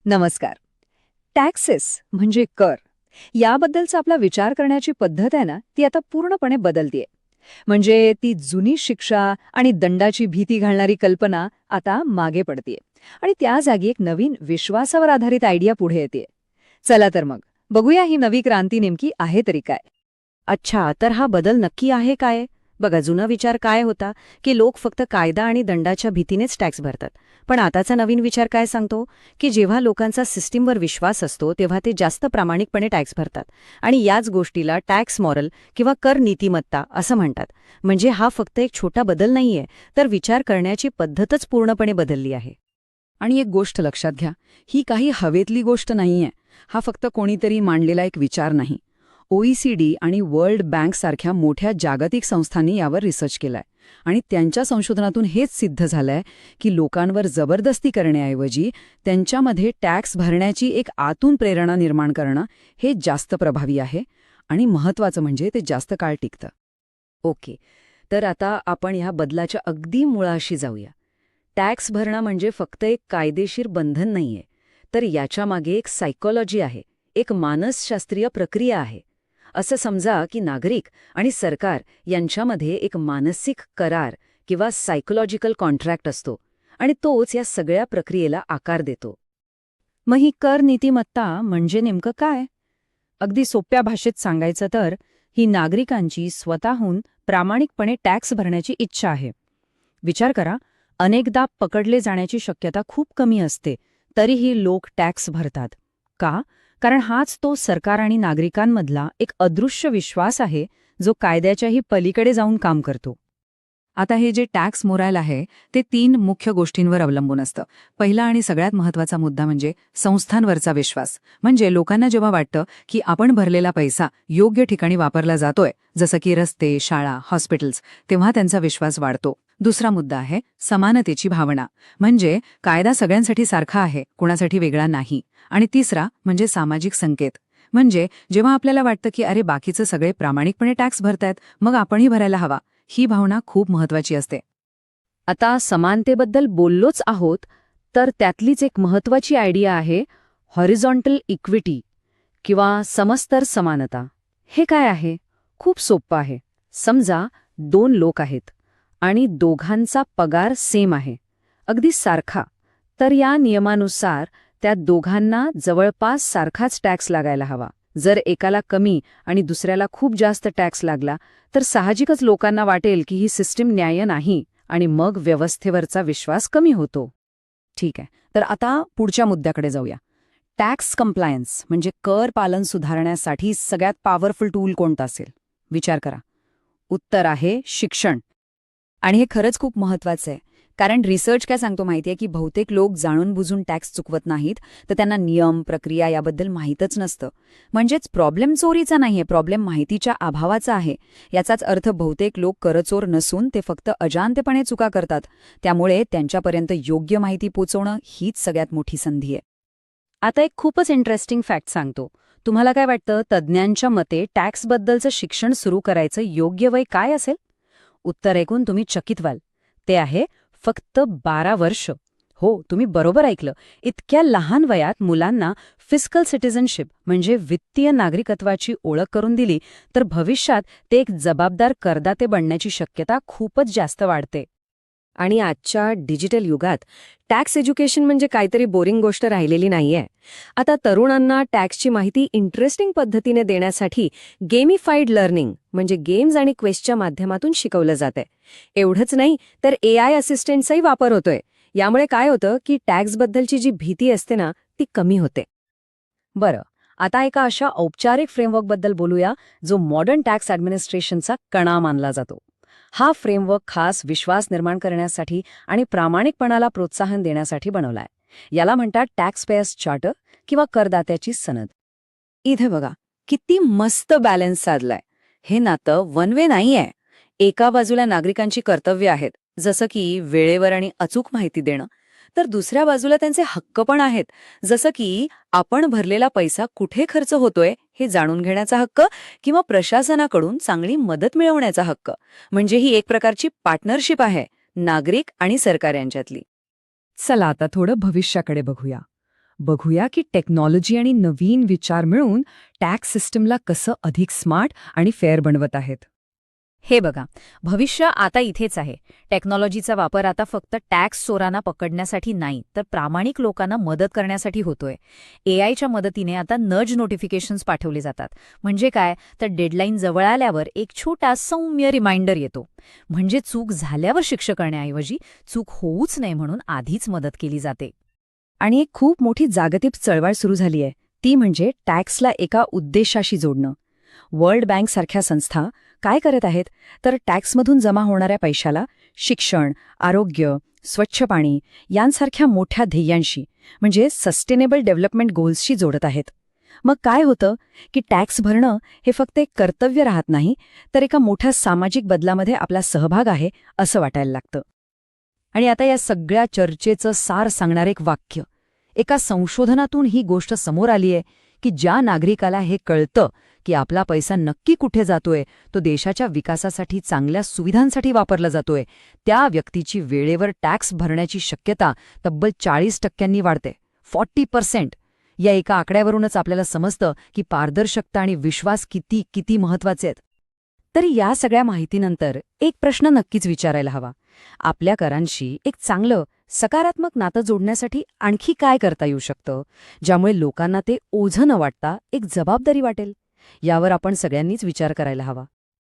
नमस्कार. टॅक्सेस म्हणजे कर याबद्दलचा आपला विचार करण्याची पद्धत आहे ना, ती आता पूर्णपणे बदलतीये. म्हणजे ती जुनी शिक्षा आणि दंडाची भीती घालणारी कल्पना आता मागे पडतीये आणि त्या जागी एक नवीन विश्वासावर आधारित आयडिया पुढे येते. चला तर मग बघूया ही नवी क्रांती नेमकी आहे तरी काय. अच्छा, तर हा बदल नक्की आहे काय? बघा, जुना विचार काय होता की लोक फक्त कायदा आणि दंडाच्या भीतीनेच टॅक्स भरतात. पण आताचा नवीन विचार काय सांगतो की जेव्हा लोकांचा सिस्टीमवर विश्वास असतो तेव्हा ते जास्त प्रामाणिकपणे टॅक्स भरतात. आणि याच गोष्टीला टॅक्स मॉरल किंवा कर नीतिमत्ता असं म्हणतात. म्हणजे हा फक्त एक छोटा बदल नाहीये, तर विचार करण्याची पद्धतच पूर्णपणे बदलली आहे. आणि एक गोष्ट लक्षात घ्या, ही काही हवेतली गोष्ट नाहीये. हा फक्त कोणीतरी मांडलेला एक विचार नाही. OECD आणि वर्ल्ड बँक सारख्या मोठ्या जागतिक संस्थांनी यावर रिसर्च केलाय आणि त्यांच्या संशोधनातून हेच सिद्ध झालंय की लोकांवर जबरदस्ती करण्याऐवजी त्यांच्यामध्ये टॅक्स भरण्याची एक आतून प्रेरणा निर्माण करणं हे जास्त प्रभावी आहे आणि महत्त्वाचं म्हणजे ते जास्त काळ टिकतं. ओके, तर आता आपण ह्या बदलाच्या अगदी मुळाशी जाऊया. टॅक्स भरणं म्हणजे फक्त एक कायदेशीर बंधन नाहीये, तर याच्यामागे एक सायकोलॉजी आहे, एक मानसशास्त्रीय प्रक्रिया आहे. असं समजा की नागरिक आणि सरकार यांच्यामध्ये एक मानसिक करार किंवा सायकोलॉजिकल कॉन्ट्रॅक्ट असतो आणि तोच या सगळ्या प्रक्रियेला आकार देतो. मग ही कर नीतिमत्ता म्हणजे नेमकं काय? अगदी सोप्या भाषेत सांगायचं तर ही नागरिकांची स्वतःहून प्रामाणिकपणे टॅक्स भरण्याची इच्छा आहे. विचार करा, अनेकदा पकडले जाण्याची शक्यता खूप कमी असते, तरीही लोक टॅक्स भरतात. का? कारण हाच तो सरकार आणि नागरिकांमधला एक अदृश्य विश्वास आहे जो कायद्याच्याही पलीकडे जाऊन काम करतो. आता हे जे टॅक्स मोराल आहे ते 3 मुख्य गोष्टींवर अवलंबून असतं. पहिला आणि सगळ्यात महत्त्वाचा मुद्दा म्हणजे संस्थांवरचा विश्वास. म्हणजे लोकांना जेव्हा वाटतं की आपण भरलेला पैसा योग्य ठिकाणी वापरला जातोय, जसं की रस्ते, शाळा, हॉस्पिटल्स, तेव्हा त्यांचा विश्वास वाढतो. दुसरा मुद्दा आहे समानतेची भावना. म्हणजे कायदा सगळ्यांसाठी सारखा आहे, कुणासाठी वेगळा नाही. आणि तिसरा म्हणजे सामाजिक संकेत. म्हणजे जेव्हा आपल्याला वाटतं की अरे बाकीचे सगळे प्रामाणिकपणे टॅक्स भरतायत, मग आपणही भरायला हवा, ही भावना खूप महत्वाची असते. आता समानतेबद्दल बोललोच आहोत, तर त्यातलीच एक महत्त्वाची आयडिया आहे हॉरिझॉन्टल इक्विटी किंवा समस्तर समानता. हे काय आहे? खूप सोपं आहे. समजा 2 लोक आहेत आणि दोघांचा पगार सेम आहे, अगदी सारखा. तर या नियमानुसार त्या दोघांना जवळपास सारखाच टॅक्स लागायला हवा. जर एकाला कमी आणि दुसऱ्याला खूप जास्त टॅक्स लागला तर साहजिकच लोकांना वाटेल की ही सिस्टीम न्याय्य नाही आणि मग व्यवस्थेवरचा विश्वास कमी होतो. ठीक आहे, तर आता पुढच्या मुद्द्याकडे जाऊया. टॅक्स कंप्लायन्स म्हणजे कर पालन सुधारण्यासाठी सगळ्यात पॉवरफुल टूल कोणतं असेल? विचार करा. उत्तर आहे शिक्षण. आणि हे खरंच खूप महत्वाचं आहे, कारण रिसर्च काय सांगतो माहितीये की बहुतेक लोक जाणून बुजून टॅक्स चुकवत नाहीत, तर त्यांना नियम, प्रक्रिया याबद्दल माहीतच नसतं. म्हणजेच प्रॉब्लेम चोरीचा नाहीये, प्रॉब्लेम माहितीच्या अभावाचा आहे. याचाच अर्थ बहुतेक लोक करचोर नसून ते फक्त अजाणतेपणे चुका करतात. त्यामुळे त्यांच्यापर्यंत योग्य माहिती पोचवणं हीच सगळ्यात मोठी संधी आहे. आता एक खूपच इंटरेस्टिंग फॅक्ट सांगतो. तुम्हाला काय वाटतं, तज्ज्ञांच्या मते टॅक्सबद्दलचं शिक्षण सुरू करायचं योग्य वय काय असेल? उत्तर ऐकून तुम्ही चकित व्हाल. ते आहे फक्त 12 वर्ष. हो, तुम्ही बरोबर ऐकलं. इतक्या लहान वयात मुलांना फिस्कल सिटिझनशिप म्हणजे वित्तीय नागरिकत्वाची ओळख करून दिली तर भविष्यात ते एक जबाबदार करदाते बनण्याची शक्यता खूपच जास्त वाढते. आणि आजच्या डिजिटल युगात टॅक्स एज्युकेशन म्हणजे काहीतरी बोरिंग गोष्ट राहिलेली नाहीये. आता तरुणांना टॅक्सची माहिती इंटरेस्टिंग पद्धतीने देण्यासाठी गेमिफाईड लर्निंग म्हणजे गेम्स आणि क्वेस्टच्या माध्यमातून शिकवलं जातंय. एवढंच नाही तर AI असिस्टंटचाही वापर होतोय. यामुळे काय होतं की टॅक्सबद्दलची जी भीती असते ना, ती कमी होते. बरं, आता एका अशा औपचारिक फ्रेमवर्कबद्दल बोलूया जो मॉडर्न टॅक्स ॲडमिनिस्ट्रेशनचा कणा मानला जातो. हा फ्रेमवर्क खास विश्वास निर्माण करण्यासाठी आणि प्रामाणिकपणाला प्रोत्साहन देण्यासाठी बनवलाय. याला म्हणतात टॅक्स पेयर्स चार्टर किंवा करदात्याची सनद. इथे बघा किती मस्त बॅलन्स साधलाय. हे नातं वन वे नाहीये. एका बाजूला नागरिकांची कर्तव्य आहेत, जसं की वेळेवर आणि अचूक माहिती देणं, तर दुसऱ्या बाजूला त्यांचे हक्क पण आहेत, जसं की आपण भरलेला पैसा कुठे खर्च होतोय हे जाणून घेण्याचा हक्क किंवा प्रशासनाकडून चांगली मदत मिळवण्याचा हक्क. म्हणजे ही एक प्रकारची पार्टनरशिप आहे नागरिक आणि सरकार यांच्यातली. चला आता थोडं भविष्याकडे बघूया. बघूया की टेक्नॉलॉजी आणि नवीन विचार मिळून टॅक्स सिस्टमला कसं अधिक स्मार्ट आणि फेअर बनवत आहेत. हे बघा, भविष्य आता इथेच आहे. टेक्नॉलॉजीचा वापर आता फक्त टॅक्स चोरांना पकडण्यासाठी नाही, तर प्रामाणिक लोकांना मदत करण्यासाठी होतोय. एआयच्या मदतीने आता नज नोटिफिकेशन्स पाठवले जातात. म्हणजे काय, तर डेडलाईन जवळ आल्यावर एक छोटा सौम्य रिमाइंडर येतो. म्हणजे चूक झाल्यावर शिक्षा करण्याऐवजी चूक होऊच नये म्हणून आधीच मदत केली जाते. आणि एक खूप मोठी जागतिक चळवळ सुरू झाली आहे, ती म्हणजे टॅक्सला एका उद्देशाशी जोडणं. वर्ल्ड बँकसारख्या संस्था काय करत आहेत, तर टॅक्समधून जमा होणाऱ्या पैशाला शिक्षण, आरोग्य, स्वच्छ पाणी यांसारख्या मोठ्या ध्येयांशी म्हणजे सस्टेनेबल डेव्हलपमेंट गोल्सशी जोडत आहेत. मग काय होतं की टॅक्स भरणं हे फक्त एक कर्तव्य राहत नाही, तर एका मोठ्या सामाजिक बदलामध्ये आपला सहभाग आहे असं वाटायला लागतं. आणि आता या सगळ्या चर्चेचं सार सांगणारं एक वाक्य. एका संशोधनातून ही गोष्ट समोर आली आहे की ज्या नागरिकाला हे कळतं की आपला पैसा नक्की कुठे जातोय, तो देशाच्या विकासासाठी, चांगल्या सुविधांसाठी वापरला जातोय, त्या व्यक्तीची वेळेवर टॅक्स भरण्याची शक्यता तब्बल 40% वाढते. 40%. या एका आकड्यावरूनच आपल्याला समजतं की पारदर्शकता आणि विश्वास किती महत्वाचे आहेत. तरी या सगळ्या माहितीनंतर एक प्रश्न नक्कीच विचारायला हवा. आपल्या करांशी एक चांगलं, सकारात्मक नातं जोडण्यासाठी आणखी काय करता येऊ शकतं, ज्यामुळे लोकांना ते ओझं न वाटता एक जबाबदारी वाटेल? यावर आपण सगळ्यांनीच विचार करायला हवा.